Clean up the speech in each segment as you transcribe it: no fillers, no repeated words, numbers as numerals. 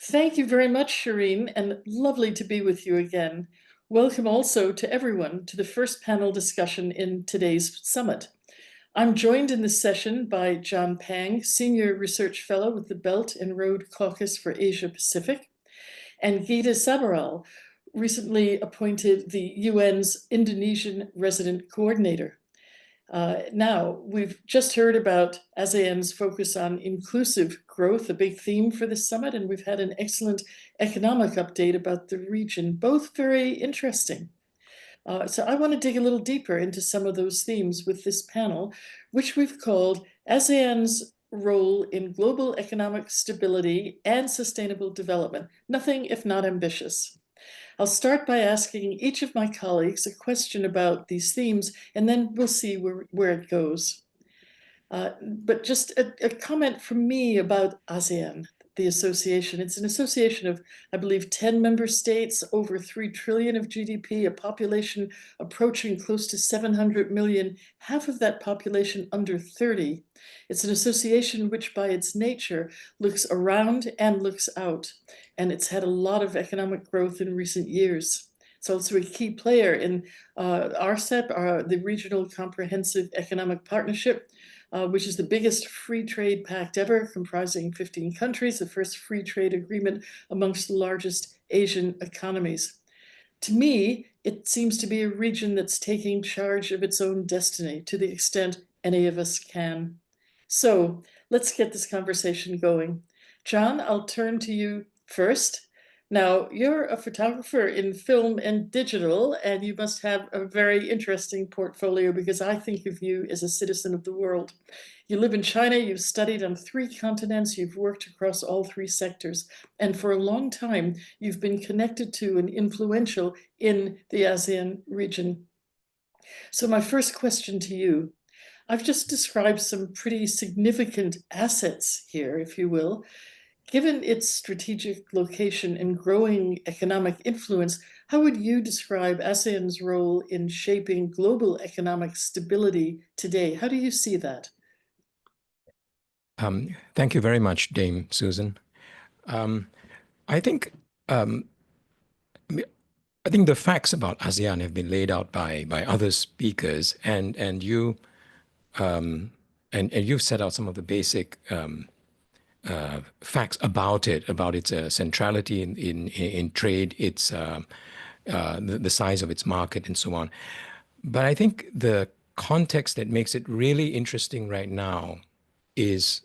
Thank you very much, Shireen, and lovely to be with you again. Welcome also to everyone to the first panel discussion in today's summit. I'm joined in this session by John Pang, Senior Research Fellow with the Belt and Road Caucus for Asia Pacific, and Gita Sabaral, recently appointed the UN's Indonesian Resident Coordinator. Now, we've just heard about ASEAN's focus on inclusive growth, a big theme for this summit, and we've had an excellent economic update about the region, both very interesting. So I want to dig a little deeper into some of those themes with this panel, which we've called ASEAN's role in global economic stability and sustainable development, nothing if not ambitious. I'll start by asking each of my colleagues a question about these themes, and then we'll see where it goes. But just a comment from me about ASEAN, the association. It's an association of, I believe, 10 member states, over 3 trillion of GDP, a population approaching close to 700 million, half of that population under 30. It's an association which, by its nature, looks around and looks out, and it's had a lot of economic growth in recent years. It's also a key player in RCEP, the Regional Comprehensive Economic Partnership, which is the biggest free trade pact ever, comprising 15 countries, the first free trade agreement amongst the largest Asian economies. To me, it seems to be a region that's taking charge of its own destiny to the extent any of us can. So let's get this conversation going. John, I'll turn to you first. Now, you're a photographer in film and digital, and you must have a very interesting portfolio because I think of you as a citizen of the world. You live in China, you've studied on 3 continents, you've worked across all 3 sectors, and for a long time, you've been connected to and influential in the ASEAN region. So my first question to you, I've just described some pretty significant assets here, if you will. Given its strategic location and growing economic influence, how would you describe ASEAN's role in shaping global economic stability today? How do you see that? Thank you very much, Dame Susan. I think the facts about ASEAN have been laid out by other speakers, and you've set out some of the basic facts about it, about its centrality in trade, its the size of its market, and so on. But I think the context that makes it really interesting right now is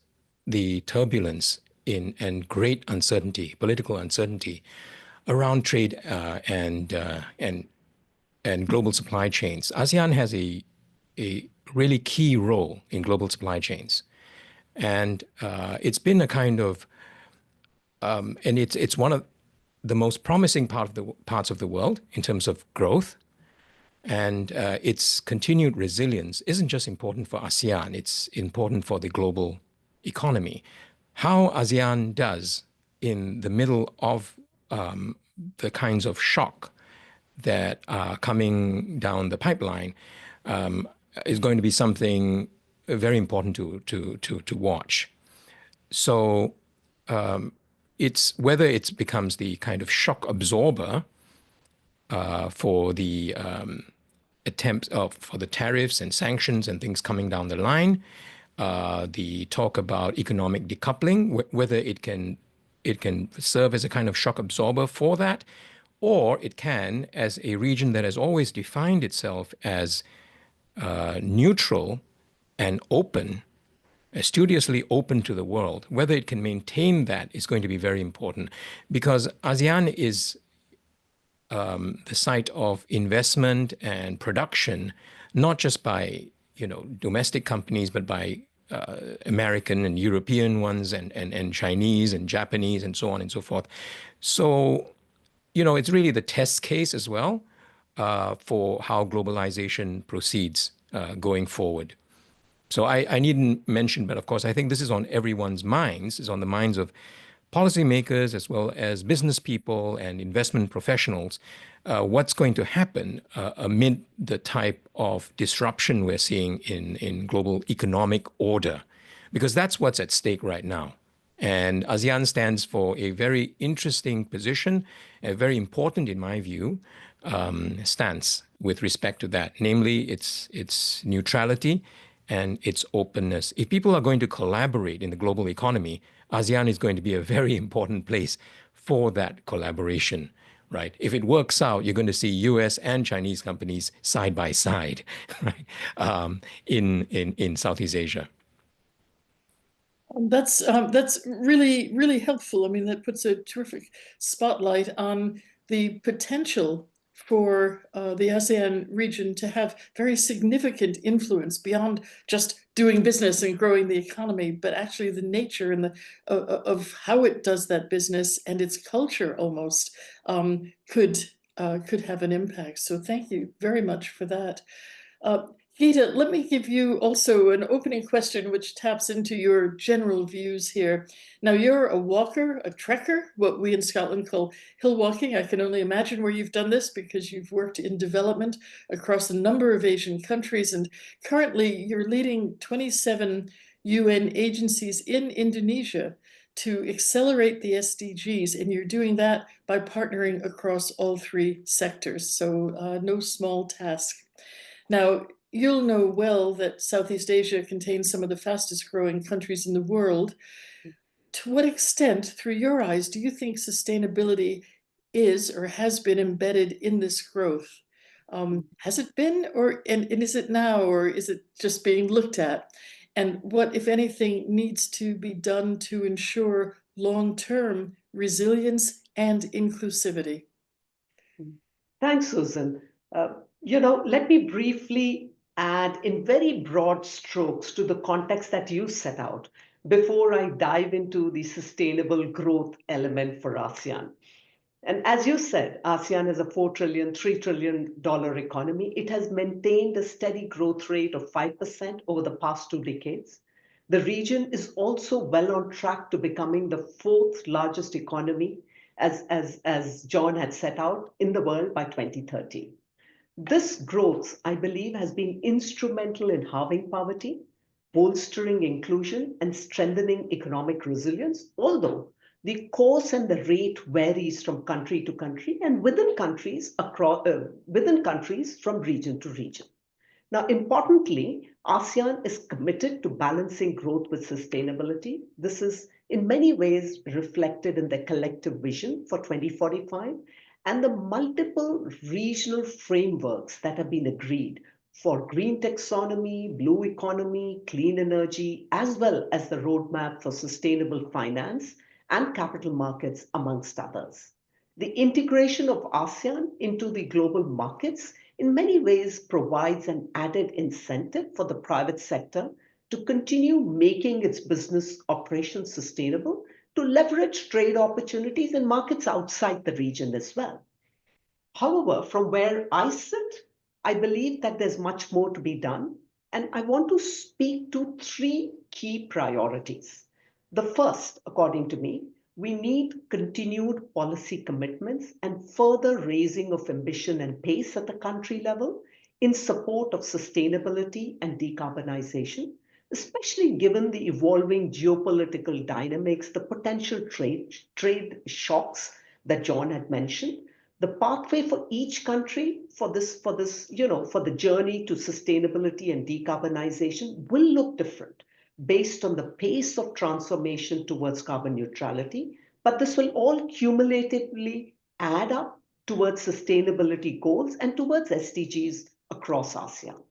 the turbulence and great uncertainty, political uncertainty around trade and global supply chains. ASEAN has a really key role in global supply chains. And it's been a kind of, and it's one of the most promising parts of the world in terms of growth. And its continued resilience isn't just important for ASEAN, it's important for the global economy. How ASEAN does in the middle of the kinds of shock that are coming down the pipeline is going to be something very important to watch. So it's whether it becomes the kind of shock absorber for the attempts for the tariffs and sanctions and things coming down the line, the talk about economic decoupling, whether it can serve as a kind of shock absorber for that, or it can, as a region that has always defined itself as neutral and open, studiously open to the world, whether it can maintain that is going to be very important, because ASEAN is the site of investment and production, not just by domestic companies, but by American and European ones and Chinese and Japanese and so on and so forth. So, it's really the test case as well for how globalization proceeds going forward. So I needn't mention, but of course, I think this is on everyone's minds, is on the minds of policymakers as well as business people and investment professionals, what's going to happen amid the type of disruption we're seeing in global economic order, because that's what's at stake right now. And ASEAN stands for a very interesting position, a very important, in my view, stance with respect to that, namely its neutrality and its openness. If people are going to collaborate in the global economy, ASEAN is going to be a very important place for that collaboration, right? If it works out, you're going to see U.S. and Chinese companies side by side, right, in Southeast Asia. That's really, really helpful. I mean, that puts a terrific spotlight on the potential for the ASEAN region to have very significant influence beyond just doing business and growing the economy, but actually the nature and the of how it does that business and its culture almost could have an impact. So thank you very much for that. Uh, Gita, let me give you also an opening question which taps into your general views here. Now, you're a walker, a trekker, what we in Scotland call hill walking. I can only imagine where you've done this because you've worked in development across a number of Asian countries, and currently you're leading 27 UN agencies in Indonesia to accelerate the SDGs, and you're doing that by partnering across all three sectors. So no small task. Now, you'll know well that Southeast Asia contains some of the fastest growing countries in the world. To what extent, through your eyes, do you think sustainability is or has been embedded in this growth? Has it been, and is it now, or is it just being looked at? And what, if anything, needs to be done to ensure long-term resilience and inclusivity? Thanks, Susan. Let me briefly add in very broad strokes to the context that you set out before I dive into the sustainable growth element for ASEAN. And as you said, ASEAN is a $4 trillion, $3 trillion economy. It has maintained a steady growth rate of 5% over the past 2 decades. The region is also well on track to becoming the fourth largest economy, as John had set out, in the world by 2030. This growth, I believe, has been instrumental in halving poverty, bolstering inclusion, and strengthening economic resilience, although the course and the rate varies from country to country and within countries from region to region. Now, importantly, ASEAN is committed to balancing growth with sustainability. This is in many ways reflected in the collective vision for 2045 and the multiple regional frameworks that have been agreed for green taxonomy, blue economy, clean energy, as well as the roadmap for sustainable finance and capital markets, amongst others. The integration of ASEAN into the global markets in many ways provides an added incentive for the private sector to continue making its business operations sustainable, to leverage trade opportunities in markets outside the region as well. However, from where I sit, I believe that there's much more to be done, and I want to speak to three key priorities. The first, according to me, we need continued policy commitments and further raising of ambition and pace at the country level in support of sustainability and decarbonization, especially given the evolving geopolitical dynamics, the potential trade shocks that John had mentioned. The pathway for each country for the journey to sustainability and decarbonization will look different based on the pace of transformation towards carbon neutrality, but this will all cumulatively add up towards sustainability goals and towards SDGs across ASEAN.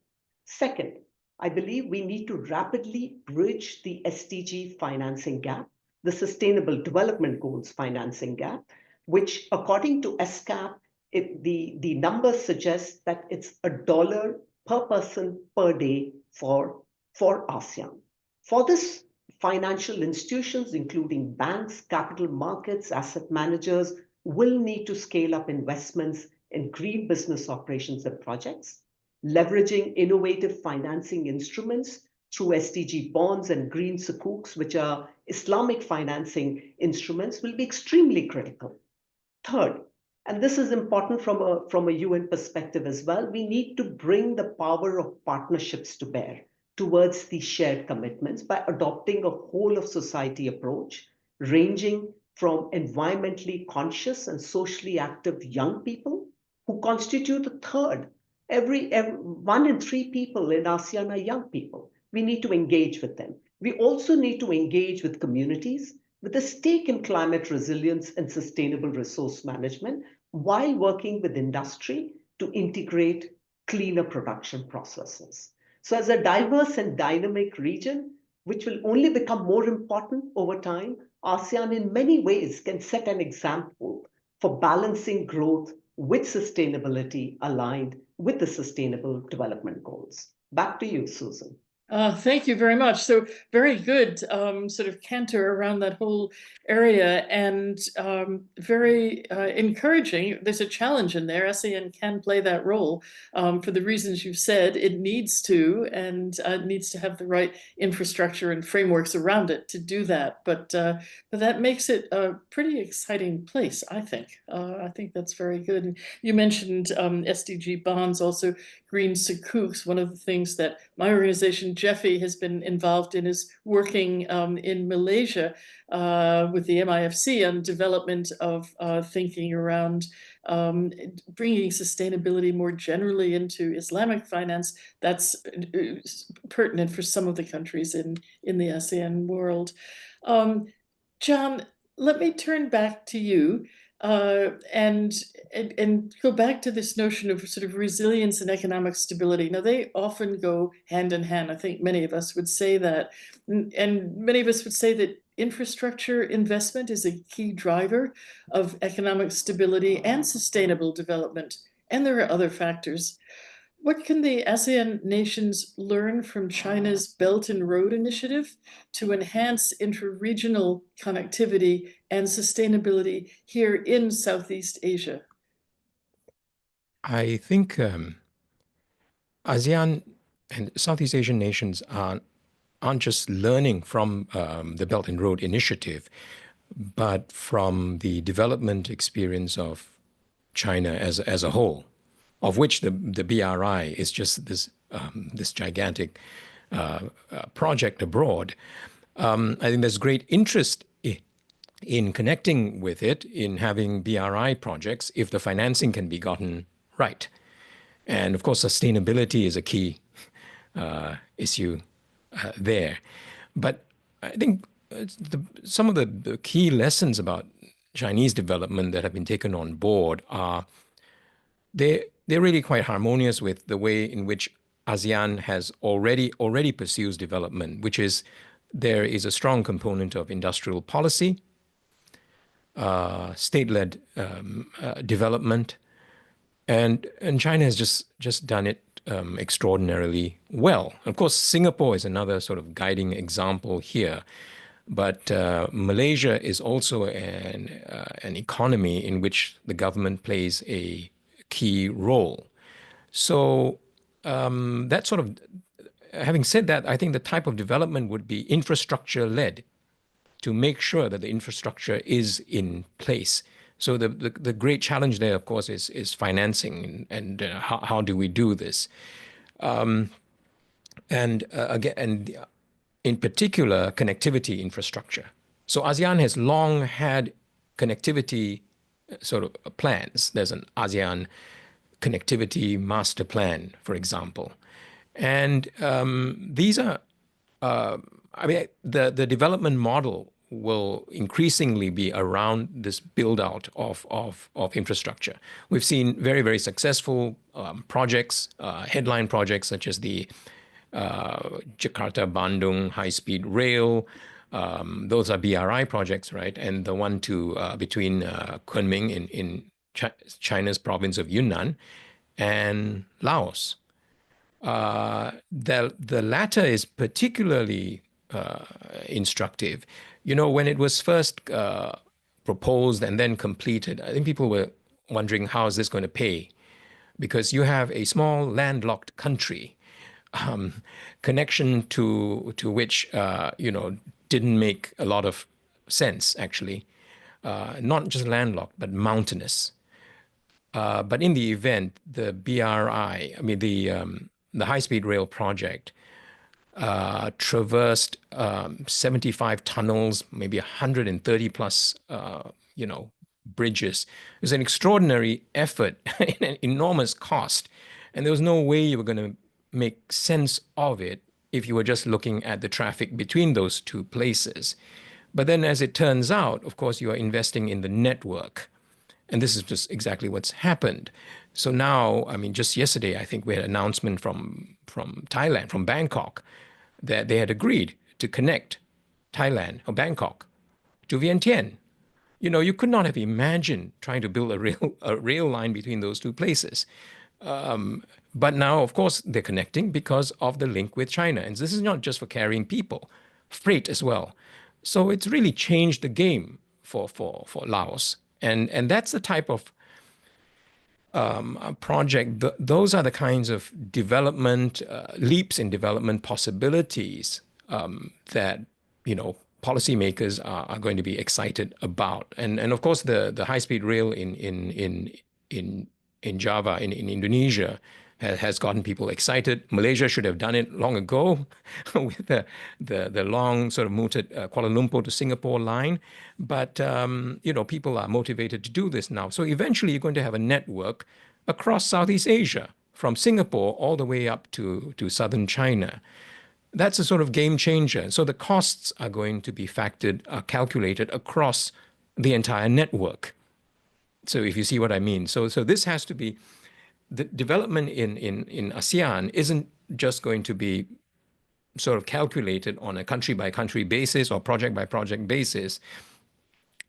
Second, I believe we need to rapidly bridge the SDG financing gap, the Sustainable Development Goals financing gap, which according to SCAP, the numbers suggest that it's $1 per person per day for ASEAN. For this, financial institutions, including banks, capital markets, asset managers, will need to scale up investments in green business operations and projects, leveraging innovative financing instruments through SDG bonds and green sukuks, which are Islamic financing instruments, will be extremely critical. Third, and this is important from a UN perspective as well, we need to bring the power of partnerships to bear towards these shared commitments by adopting a whole of society approach, ranging from environmentally conscious and socially active young people who constitute a third. Every 1 in 3 people in ASEAN are young people. We need to engage with them. We also need to engage with communities with a stake in climate resilience and sustainable resource management while working with industry to integrate cleaner production processes. So, as a diverse and dynamic region, which will only become more important over time, ASEAN in many ways can set an example for balancing growth with sustainability aligned with the Sustainable Development Goals. Back to you, Susan. Thank you very much. So very good sort of canter around that whole area, and very encouraging. There's a challenge in there. ASEAN can play that role for the reasons you've said. It needs to, and needs to have the right infrastructure and frameworks around it to do that. But that makes it a pretty exciting place, I think. I think that's very good. And you mentioned SDG bonds, also green sukuks. One of the things that my organization, GEFI, has been involved in is working in Malaysia with the MIFC on development of thinking around bringing sustainability more generally into Islamic finance. That's pertinent for some of the countries in the ASEAN world. John, let me turn back to you and go back to this notion of sort of resilience and economic stability. Now, they often go hand in hand. I think many of us would say that. And many of us would say that infrastructure investment is a key driver of economic stability and sustainable development. And there are other factors. What can the ASEAN nations learn from China's Belt and Road Initiative to enhance interregional connectivity and sustainability here in Southeast Asia? I think ASEAN and Southeast Asian nations aren't just learning from the Belt and Road Initiative, but from the development experience of China as a whole, of which the BRI is just this gigantic project abroad. I think there's great interest in connecting with it, in having BRI projects, if the financing can be gotten right. And of course, sustainability is a key issue there. But I think some of the key lessons about Chinese development that have been taken on board are they're really quite harmonious with the way in which ASEAN has already pursues development, which is there is a strong component of industrial policy, state-led development, and China has just done it extraordinarily well. Of course, Singapore is another sort of guiding example here, but Malaysia is also an economy in which the government plays a key role. So that sort of, having said that, I think the type of development would be infrastructure-led to make sure that the infrastructure is in place. So the great challenge there, of course, is financing and how do we do this? And in particular, connectivity infrastructure. So ASEAN has long had connectivity sort of plans. There's an ASEAN connectivity master plan, for example. And these are, the development model will increasingly be around this build out of infrastructure. We've seen very, very successful projects, headline projects such as the Jakarta-Bandung high-speed rail. Those are BRI projects, right? And the one between Kunming in China's province of Yunnan and Laos. The latter is particularly instructive. You know, when it was first proposed and then completed, I think people were wondering, how is this going to pay? Because you have a small landlocked country, connection to which, didn't make a lot of sense, actually. Not just landlocked, but mountainous. But in the event, the BRI, the high-speed rail project, traversed 75 tunnels, maybe 130 plus, bridges. It was an extraordinary effort and an enormous cost. And there was no way you were going to make sense of it if you were just looking at the traffic between those two places. But then, as it turns out, of course, you are investing in the network. And this is just exactly what's happened. So now, I mean, just yesterday, I think we had an announcement from Thailand, from Bangkok, that they had agreed to connect Thailand or Bangkok to Vientiane. You could not have imagined trying to build a rail line between those two places. But now, of course, they're connecting because of the link with China. And this is not just for carrying people, freight as well. So it's really changed the game for Laos. And that's the type of project. Those are the kinds of development, leaps in development possibilities that, policymakers are going to be excited about. And of course, the high-speed rail in Java, in Indonesia, has gotten people excited. Malaysia should have done it long ago with the long sort of mooted Kuala Lumpur to Singapore line. But, people are motivated to do this now. So eventually you're going to have a network across Southeast Asia, from Singapore all the way up to southern China. That's a sort of game changer. So the costs are going to be calculated across the entire network. So if you see what I mean. So this has to be, the development in ASEAN isn't just going to be sort of calculated on a country by country basis or project by project basis.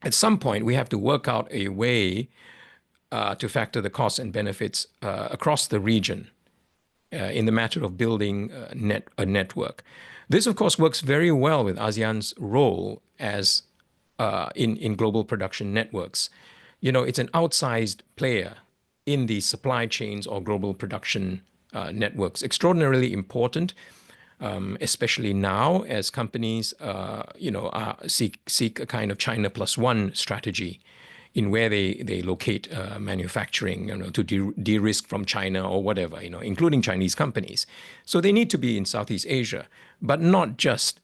At some point, we have to work out a way to factor the costs and benefits across the region in the matter of building a network. This, of course, works very well with ASEAN's role as in global production networks. It's an outsized player in the supply chains or global production networks. Extraordinarily important, especially now as companies, seek a kind of China plus one strategy in where they locate manufacturing, to de-risk from China or whatever, including Chinese companies. So they need to be in Southeast Asia, but not just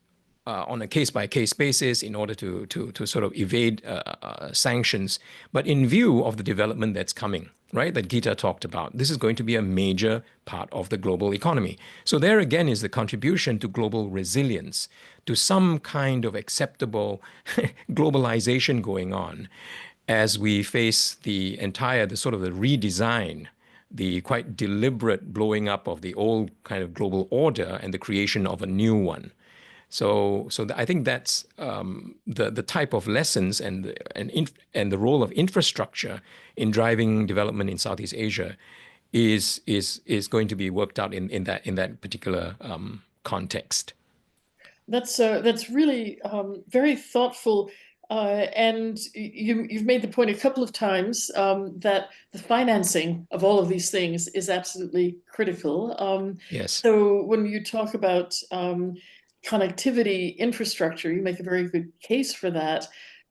on a case-by-case basis in order to sort of evade sanctions, but in view of the development that's coming, right, that Geeta talked about. This is going to be a major part of the global economy. So there again is the contribution to global resilience, to some kind of acceptable globalization going on as we face the sort of the redesign, the quite deliberate blowing up of the old kind of global order and the creation of a new one. So I think that's the type of lessons and the role of infrastructure in driving development in Southeast Asia is going to be worked out in that particular context. That's really very thoughtful. And you've made the point a couple of times that the financing of all of these things is absolutely critical. Yes. So when you talk about connectivity infrastructure, you make a very good case for that.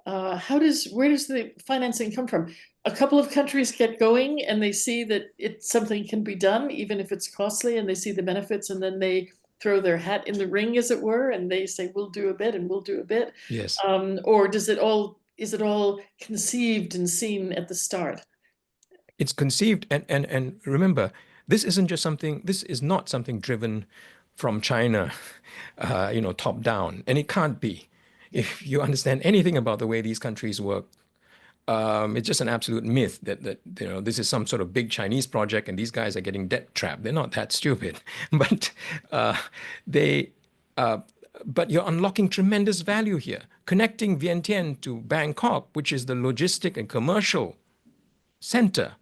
Where does the financing come from? A couple of countries get going and they see that something can be done, even if it's costly, and they see the benefits, and then they throw their hat in the ring, as it were, and they say, we'll do a bit and we'll do a bit. Yes. Or is it all conceived and seen at the start? It's conceived, and remember, this is not something driven from China, top down, and it can't be. If you understand anything about the way these countries work, it's just an absolute myth that this is some sort of big Chinese project and these guys are getting debt trapped. They're not that stupid, but but you're unlocking tremendous value here, connecting Vientiane to Bangkok, which is the logistic and commercial center,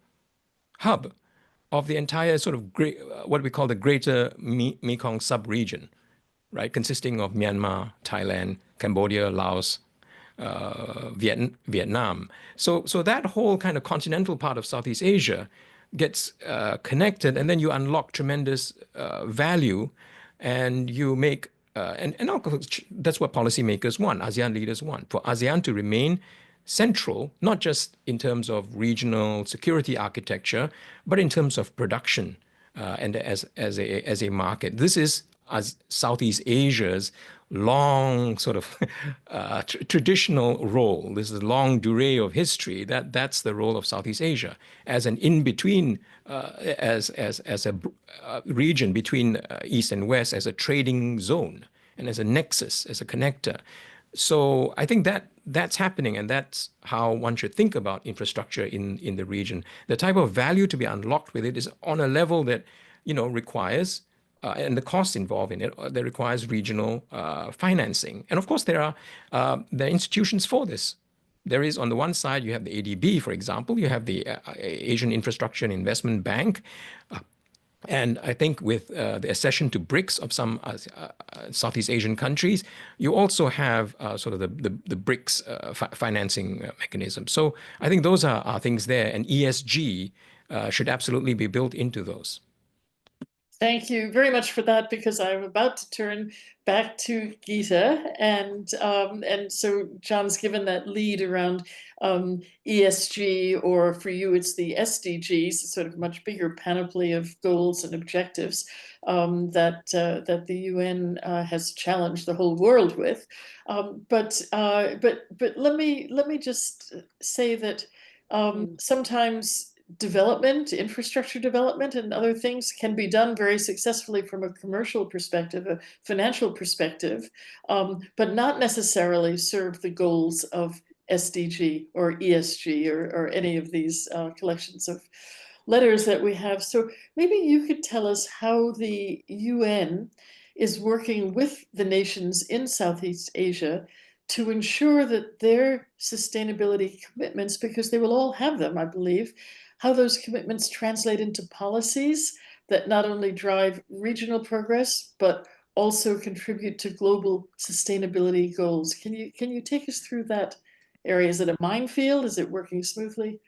hub of the entire sort of what we call the greater Mekong sub-region, right, consisting of Myanmar, Thailand, Cambodia, Laos, Vietnam. So that whole kind of continental part of Southeast Asia gets connected, and then you unlock tremendous value, and you make and that's what policymakers want, ASEAN leaders want, for ASEAN to remain central, not just in terms of regional security architecture, but in terms of production and as a market. This is Southeast Asia's long sort of traditional role. This is a long durée of history. That's the role of Southeast Asia as an in-between, as a region between East and West, as a trading zone and as a nexus, as a connector. So I think that's happening, and that's how one should think about infrastructure in the region. The type of value to be unlocked with it is on a level that, requires, and the costs involved in it, that requires regional financing. And of course, there are institutions for this. There is, on the one side, you have the ADB, for example, you have the Asian Infrastructure and Investment Bank. And I think with the accession to BRICS of some Southeast Asian countries, you also have sort of the BRICS financing mechanism. So I think those are things there, and ESG should absolutely be built into those. Thank you very much for that, because I'm about to turn back to Geeta, and so John's given that lead around ESG, or for you it's the SDGs, sort of much bigger panoply of goals and objectives that the UN has challenged the whole world with. But let me just say that sometimes infrastructure development and other things can be done very successfully from a commercial perspective, a financial perspective, but not necessarily serve the goals of SDG or ESG or any of these collections of letters that we have. So maybe you could tell us how the UN is working with the nations in Southeast Asia to ensure that their sustainability commitments, because they will all have them, I believe, how those commitments translate into policies that not only drive regional progress, but also contribute to global sustainability goals. Can you take us through that area? Is it a minefield? Is it working smoothly?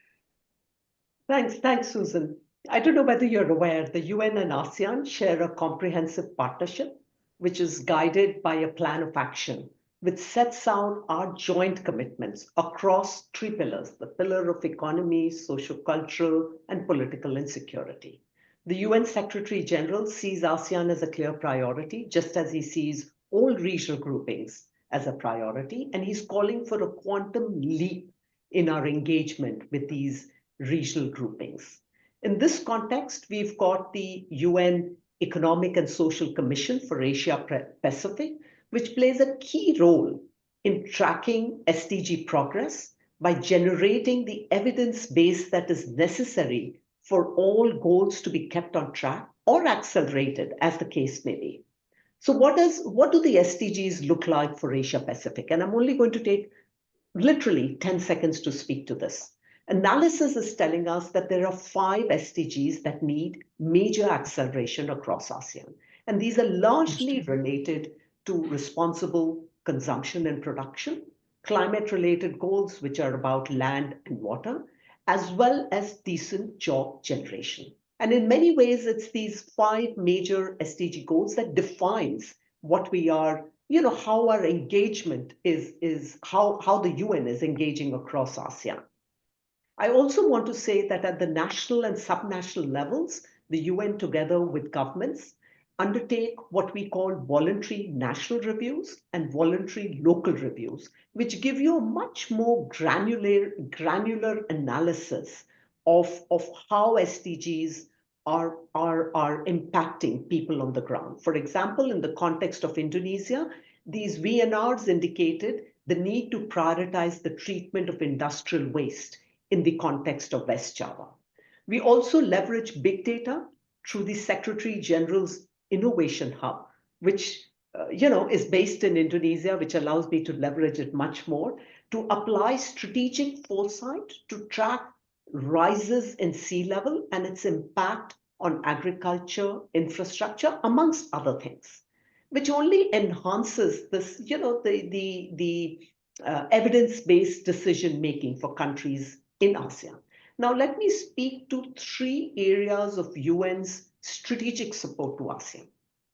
Thanks, Susan. I don't know whether you're aware, the UN and ASEAN share a comprehensive partnership, which is guided by a plan of action, which sets out our joint commitments across three pillars: the pillar of economy, socio-cultural, and political insecurity. The UN Secretary General sees ASEAN as a clear priority, just as he sees all regional groupings as a priority, and he's calling for a quantum leap in our engagement with these regional groupings. In this context, we've got the UN Economic and Social Commission for Asia Pacific, which plays a key role in tracking SDG progress by generating the evidence base that is necessary for all goals to be kept on track or accelerated, as the case may be. So what do the SDGs look like for Asia Pacific? And I'm only going to take literally 10 seconds to speak to this. Analysis is telling us that there are 5 SDGs that need major acceleration across ASEAN. And these are largely related to responsible consumption and production, climate-related goals, which are about land and water, as well as decent job generation. And in many ways, it's these 5 major SDG goals that defines what we are, how our engagement is how the UN is engaging across ASEAN. I also want to say that at the national and subnational levels, the UN, together with governments, undertake what we call voluntary national reviews and voluntary local reviews, which give you a much more granular analysis of how SDGs are impacting people on the ground. For example, in the context of Indonesia, these VNRs indicated the need to prioritize the treatment of industrial waste in the context of West Java. We also leverage big data through the Secretary General's Innovation Hub, which is based in Indonesia, which allows me to leverage it much more, to apply strategic foresight to track rises in sea level and its impact on agriculture, infrastructure, amongst other things, which only enhances this, the evidence-based decision-making for countries in ASEAN. Now, let me speak to 3 areas of UN's strategic support to ASEAN.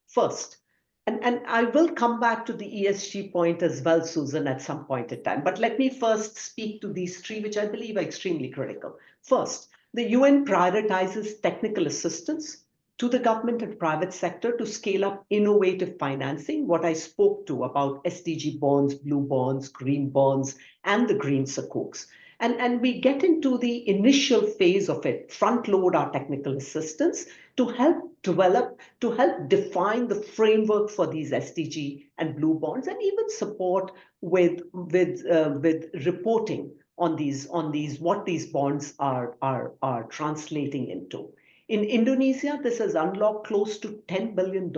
First, and I will come back to the ESG point as well, Susan, at some point in time, but let me first speak to these 3, which I believe are extremely critical. First, the UN prioritizes technical assistance to the government and private sector to scale up innovative financing, what I spoke to about SDG bonds, blue bonds, green bonds, and the green sukuks. And we get into the initial phase of it, front load our technical assistance to help develop, to help define the framework for these SDG and blue bonds, and even support with reporting on these what these bonds are translating into. In Indonesia, this has unlocked close to $10 billion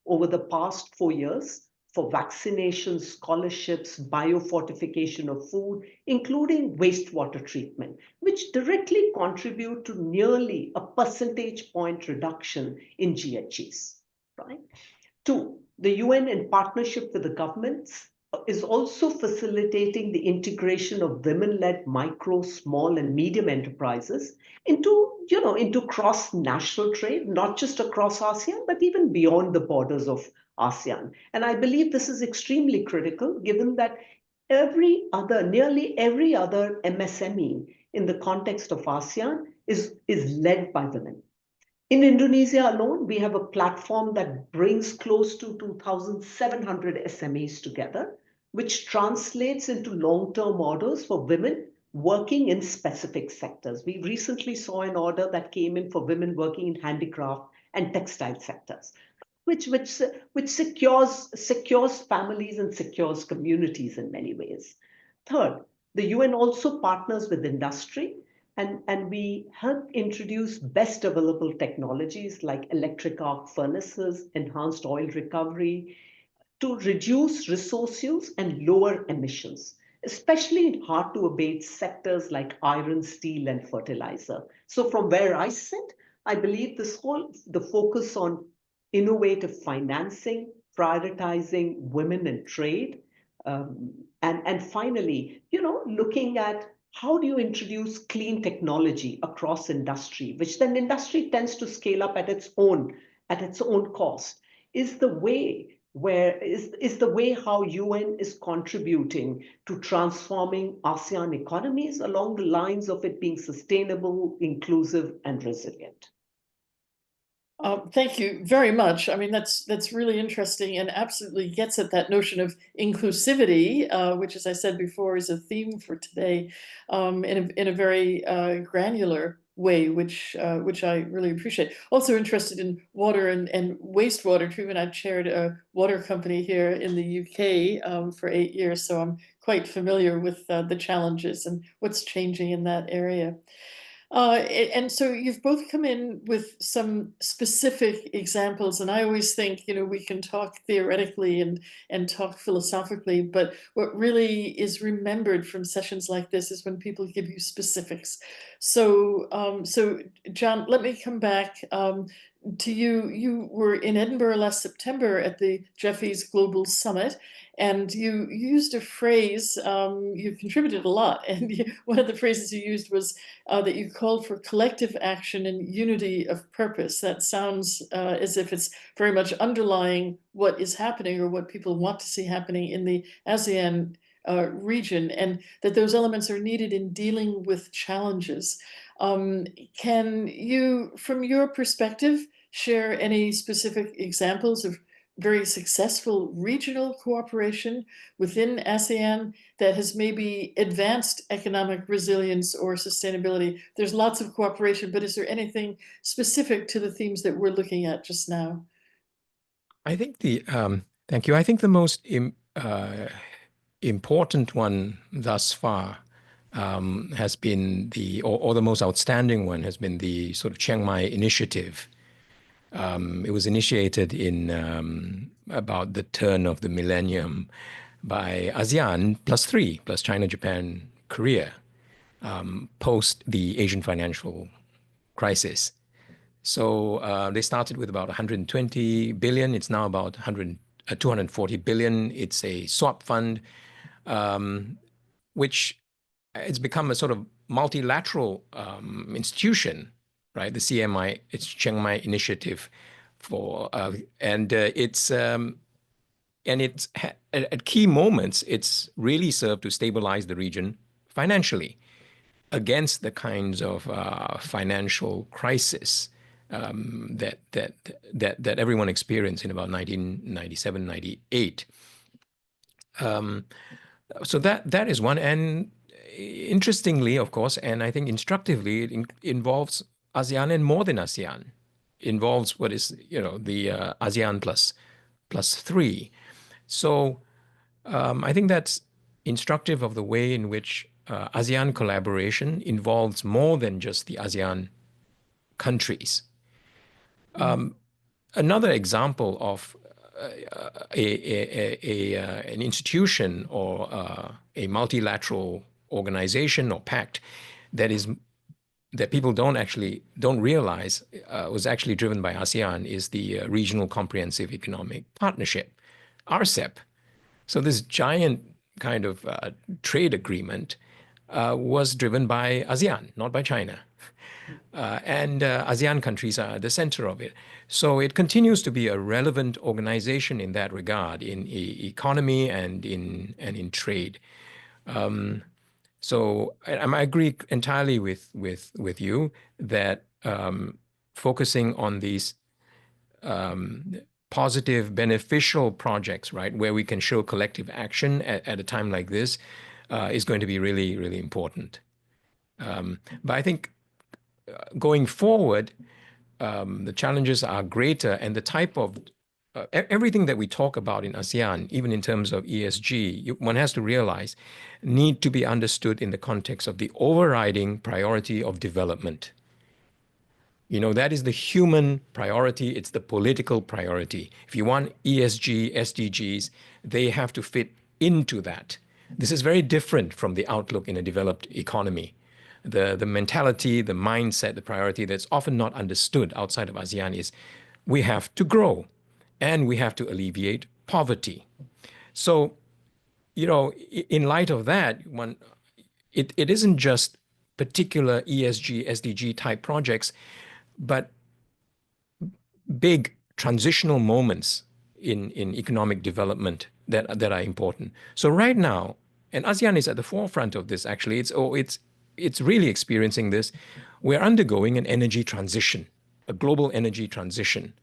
over the past 4 years for vaccinations, scholarships, biofortification of food, including wastewater treatment, which directly contribute to nearly a percentage point reduction in GHGs. Right? Two, the UN, in partnership with the governments, is also facilitating the integration of women-led micro, small, and medium enterprises into cross-national trade, not just across ASEAN, but even beyond the borders of ASEAN. And I believe this is extremely critical, given that nearly every other MSME in the context of ASEAN is led by women. In Indonesia alone, we have a platform that brings close to 2,700 SMEs together, which translates into long-term orders for women working in specific sectors. We recently saw an order that came in for women working in handicraft and textile sectors, which secures families and secures communities in many ways. Third, the UN also partners with industry, and we help introduce best available technologies like electric arc furnaces, enhanced oil recovery, to reduce resource use and lower emissions, especially in hard to abate sectors like iron, steel, and fertilizer. So from where I sit, I believe the focus on innovative financing, prioritizing women in trade, and finally, looking at how do you introduce clean technology across industry, which then industry tends to scale up at its own cost, is the way how UN is contributing to transforming ASEAN economies along the lines of it being sustainable, inclusive, and resilient. Thank you very much. I mean, that's really interesting and absolutely gets at that notion of inclusivity, which, as I said before, is a theme for today, in a very granular way, which I really appreciate. Also interested in water and wastewater treatment. I chaired a water company here in the UK for 8 years, so I'm quite familiar with the challenges and what's changing in that area. And so you've both come in with some specific examples, and I always think, we can talk theoretically and talk philosophically, but what really is remembered from sessions like this is when people give you specifics. So, John, let me come back to you. You were in Edinburgh last September at the GEFI's Global Summit, and you used a phrase, you contributed a lot, and one of the phrases you used was that you called for collective action and unity of purpose. That sounds as if it's very much underlying what is happening or what people want to see happening in the ASEAN region, and that those elements are needed in dealing with challenges. Can you, from your perspective, share any specific examples of very successful regional cooperation within ASEAN that has maybe advanced economic resilience or sustainability? There's lots of cooperation, but is there anything specific to the themes that we're looking at just now? I think thank you. I think the most important one thus far has been or the most outstanding one has been the sort of Chiang Mai initiative. It was initiated in about the turn of the millennium by ASEAN +3, plus China, Japan, Korea, post the Asian financial crisis. So they started with about 120 billion. It's now about 240 billion. It's a swap fund, which it's become a sort of multilateral institution, right? The CMI, it's Chiang Mai Initiative, it's at key moments, it's really served to stabilize the region financially against the kinds of financial crisis that everyone experienced in about 1997, 98. So that is one. And interestingly, of course, and I think instructively, it involves ASEAN and more than ASEAN. It involves what is, the ASEAN plus three. So I think that's instructive of the way in which ASEAN collaboration involves more than just the ASEAN countries. Another example of an institution or a multilateral organization or pact that people don't realize was actually driven by ASEAN is the Regional Comprehensive Economic Partnership, RCEP. So this giant kind of trade agreement was driven by ASEAN, not by China. And ASEAN countries are at the center of it. So it continues to be a relevant organization in that regard, in economy and in trade. So I agree entirely with you that focusing on these positive, beneficial projects, right, where we can show collective action at a time like this, is going to be really, really important. But I think going forward, the challenges are greater, and the type of everything that we talk about in ASEAN, even in terms of ESG, one has to realize need to be understood in the context of the overriding priority of development. That is the human priority. It's the political priority. If you want ESG, SDGs, they have to fit into that. This is very different from the outlook in a developed economy. The mentality, the mindset, the priority that's often not understood outside of ASEAN is we have to grow and we have to alleviate poverty. So, in light of that, it isn't just particular ESG, SDG type projects, but big transitional moments in economic development that are important. So right now, and ASEAN is at the forefront of this, actually, it's really experiencing this. We're undergoing an energy transition, a global energy transition,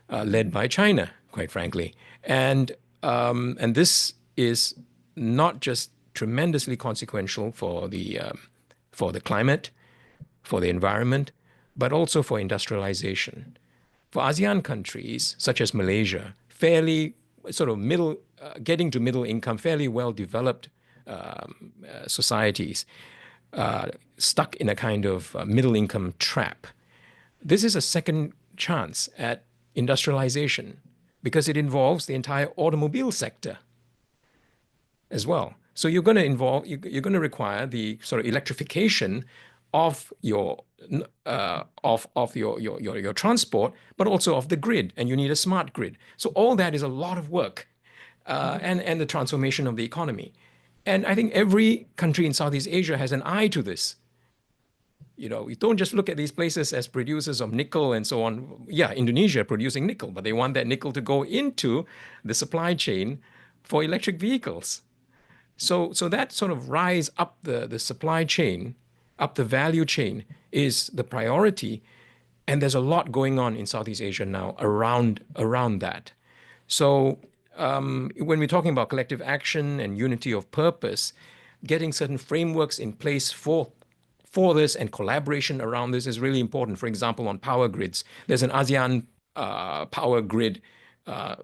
led by China, quite frankly. And this is not just tremendously consequential for the climate, for the environment, but also for industrialization. For ASEAN countries, such as Malaysia, fairly sort of getting to middle income, fairly well-developed societies, stuck in a kind of middle income trap. This is a second chance at industrialization because it involves the entire automobile sector as well. So you're going to require the sort of electrification of your transport, but also of the grid, and you need a smart grid. So all that is a lot of work, and the transformation of the economy. And I think every country in Southeast Asia has an eye to this. You don't just look at these places as producers of nickel and so on. Yeah, Indonesia producing nickel, but they want that nickel to go into the supply chain for electric vehicles. So that sort of rise up the supply chain, up the value chain, is the priority. And there's a lot going on in Southeast Asia now around that. So when we're talking about collective action and unity of purpose, getting certain frameworks in place for this and collaboration around this is really important. For example, on power grids, there's an ASEAN power grid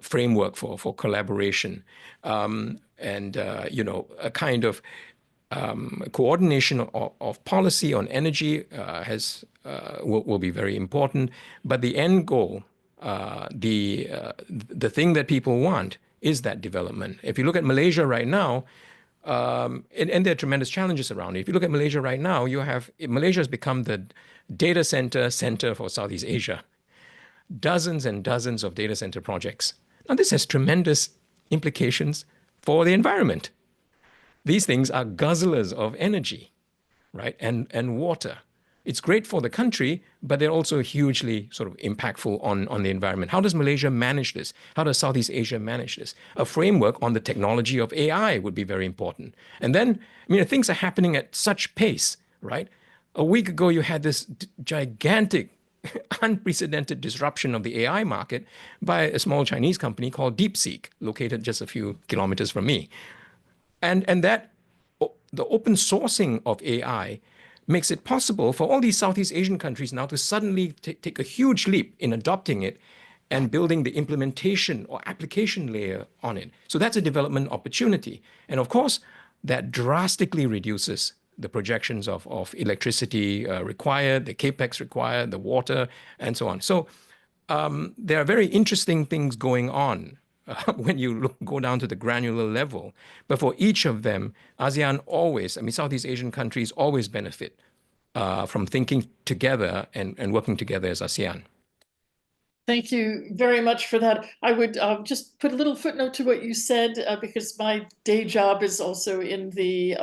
framework for collaboration, and a kind of coordination of policy on energy will be very important. But the end goal, the thing that people want, is that development. If you look at Malaysia right now, and there are tremendous challenges around it. If you look at Malaysia right now, Malaysia has become the data center for Southeast Asia. Dozens and dozens of data center projects. Now, this has tremendous implications for the environment. These things are guzzlers of energy, right? And water. It's great for the country, but they're also hugely sort of impactful on the environment. How does Malaysia manage this? How does Southeast Asia manage this? A framework on the technology of AI would be very important. And then, things are happening at such pace, right? A week ago, you had this gigantic unprecedented disruption of the AI market by a small Chinese company called DeepSeek, located just a few kilometers from me. And that the open sourcing of AI makes it possible for all these Southeast Asian countries now to suddenly take a huge leap in adopting it and building the implementation or application layer on it. So that's a development opportunity. And of course, that drastically reduces the projections of electricity required, the capex required, the water, and so on. So there are very interesting things going on when you go down to the granular level. But for each of them, ASEAN always, I mean, Southeast Asian countries always benefit from thinking together and working together as ASEAN. Thank you very much for that. I would just put a little footnote to what you said, because my day job is also in the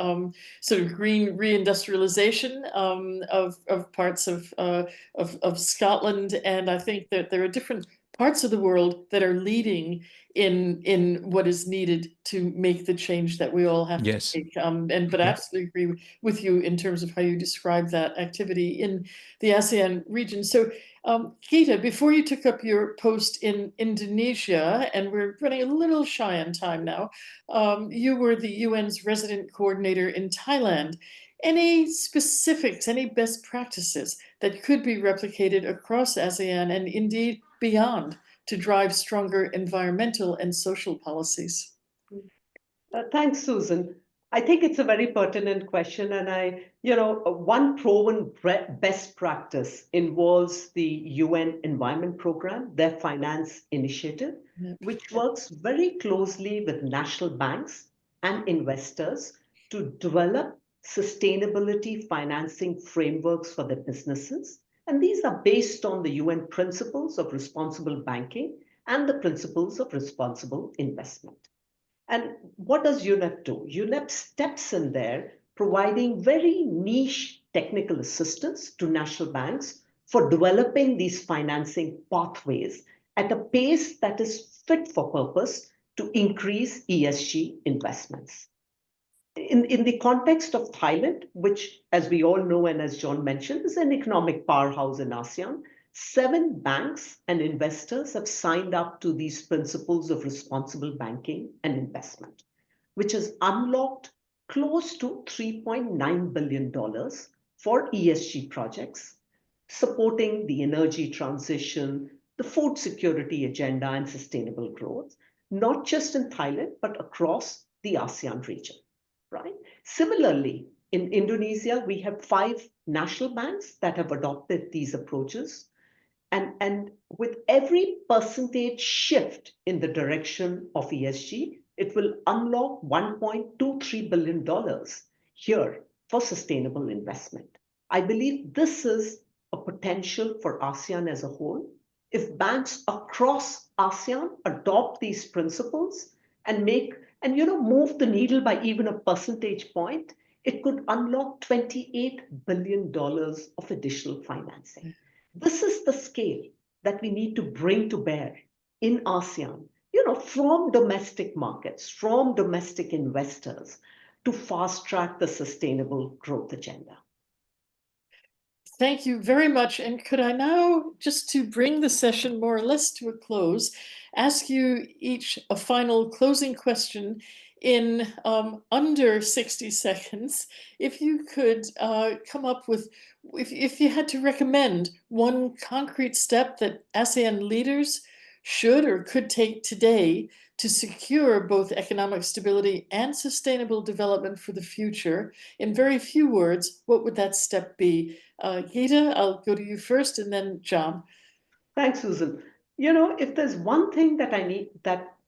sort of green reindustrialization of parts of Scotland, and I think that there are different parts of the world that are leading in what is needed to make the change that we all have to make. But I absolutely agree with you in terms of how you describe that activity in the ASEAN region. So. Gita, before you took up your post in Indonesia, and we're running a little shy on time now, you were the UN's resident coordinator in Thailand. Any specifics, any best practices that could be replicated across ASEAN and indeed beyond to drive stronger environmental and social policies? Thanks, Susan. I think it's a very pertinent question. And one proven best practice involves the UN Environment Program, their finance initiative, which works very closely with national banks and investors to develop sustainability financing frameworks for their businesses. And these are based on the UN principles of responsible banking and the principles of responsible investment. And what does UNEP do? UNEP steps in there, providing very niche technical assistance to national banks for developing these financing pathways at a pace that is fit for purpose to increase ESG investments. In the context of Thailand, which, as we all know, and as John mentioned, is an economic powerhouse in ASEAN, 7 banks and investors have signed up to these principles of responsible banking and investment, which has unlocked close to $3.9 billion for ESG projects, supporting the energy transition, the food security agenda, and sustainable growth, not just in Thailand, but across the ASEAN region, right? Similarly, in Indonesia, we have 5 national banks that have adopted these approaches. And with every percentage shift in the direction of ESG, it will unlock $1.23 billion here for sustainable investment. I believe this is a potential for ASEAN as a whole. If banks across ASEAN adopt these principles and move the needle by even a percentage point, it could unlock $28 billion of additional financing. This is the scale that we need to bring to bear in ASEAN, from domestic markets, from domestic investors to fast track the sustainable growth agenda. Thank you very much. And could I now, just to bring the session more or less to a close, ask you each a final closing question in under 60 seconds. If you could come up with, if you had to recommend one concrete step that ASEAN leaders should or could take today to secure both economic stability and sustainable development for the future, in very few words, what would that step be? Gita, I'll go to you first, and then John. Thanks, Susan. If there's one thing that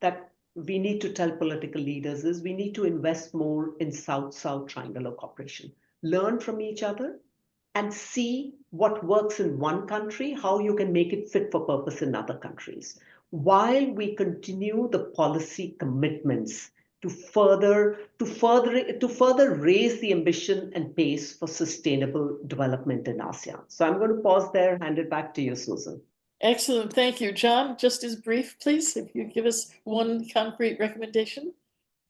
that we need to tell political leaders is we need to invest more in South-South triangular cooperation, learn from each other, and see what works in one country, how you can make it fit for purpose in other countries, while we continue the policy commitments to further raise the ambition and pace for sustainable development in ASEAN. So I'm going to pause there, hand it back to you, Susan. Excellent, thank you. John, just as brief, please, if you give us one concrete recommendation.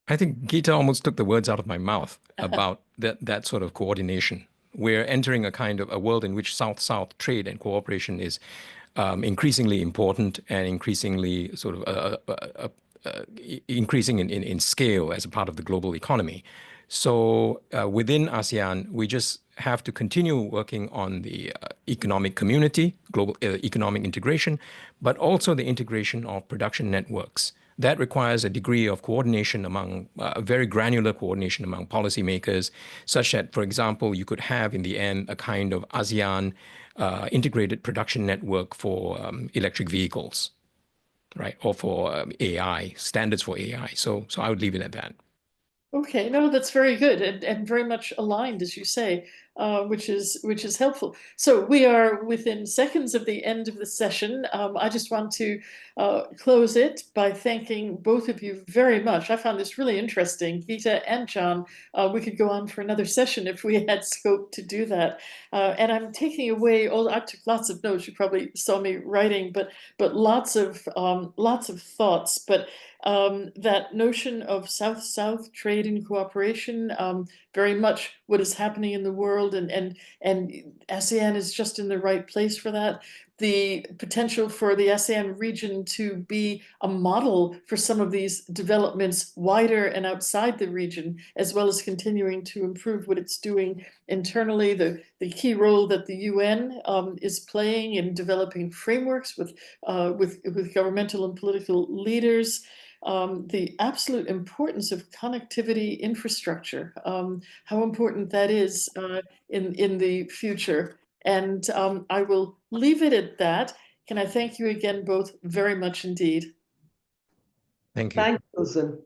I think Gita almost took the words out of my mouth about that sort of coordination We're entering a kind of a world in which South-South trade and cooperation is increasingly important and increasingly sort of increasing in scale as a part of the global economy. So within ASEAN, we just have to continue working on the economic community, global economic integration, but also the integration of production networks. That requires a degree of coordination among, very granular coordination among policymakers, such that, for example, you could have in the end a kind of ASEAN integrated production network for electric vehicles, right? Or for AI, standards for AI. So I would leave it at that. Okay, no, that's very good and very much aligned, as you say, which is helpful. So we are within seconds of the end of the session. I just want to close it by thanking both of you very much. I found this really interesting, Geeta and John. We could go on for another session if we had scope to do that. And I'm taking away I took lots of notes. You probably saw me writing, but lots of thoughts. But that notion of South-South trade and cooperation, very much what is happening in the world, and ASEAN is just in the right place for that. The potential for the ASEAN region to be a model for some of these developments wider and outside the region, as well as continuing to improve what it's doing internally, the key role that the UN is playing in developing frameworks with governmental and political leaders, the absolute importance of connectivity infrastructure, how important that is in the future. And I will leave it at that. Can I thank you again both very much indeed? Thank you. Thank you, Susan.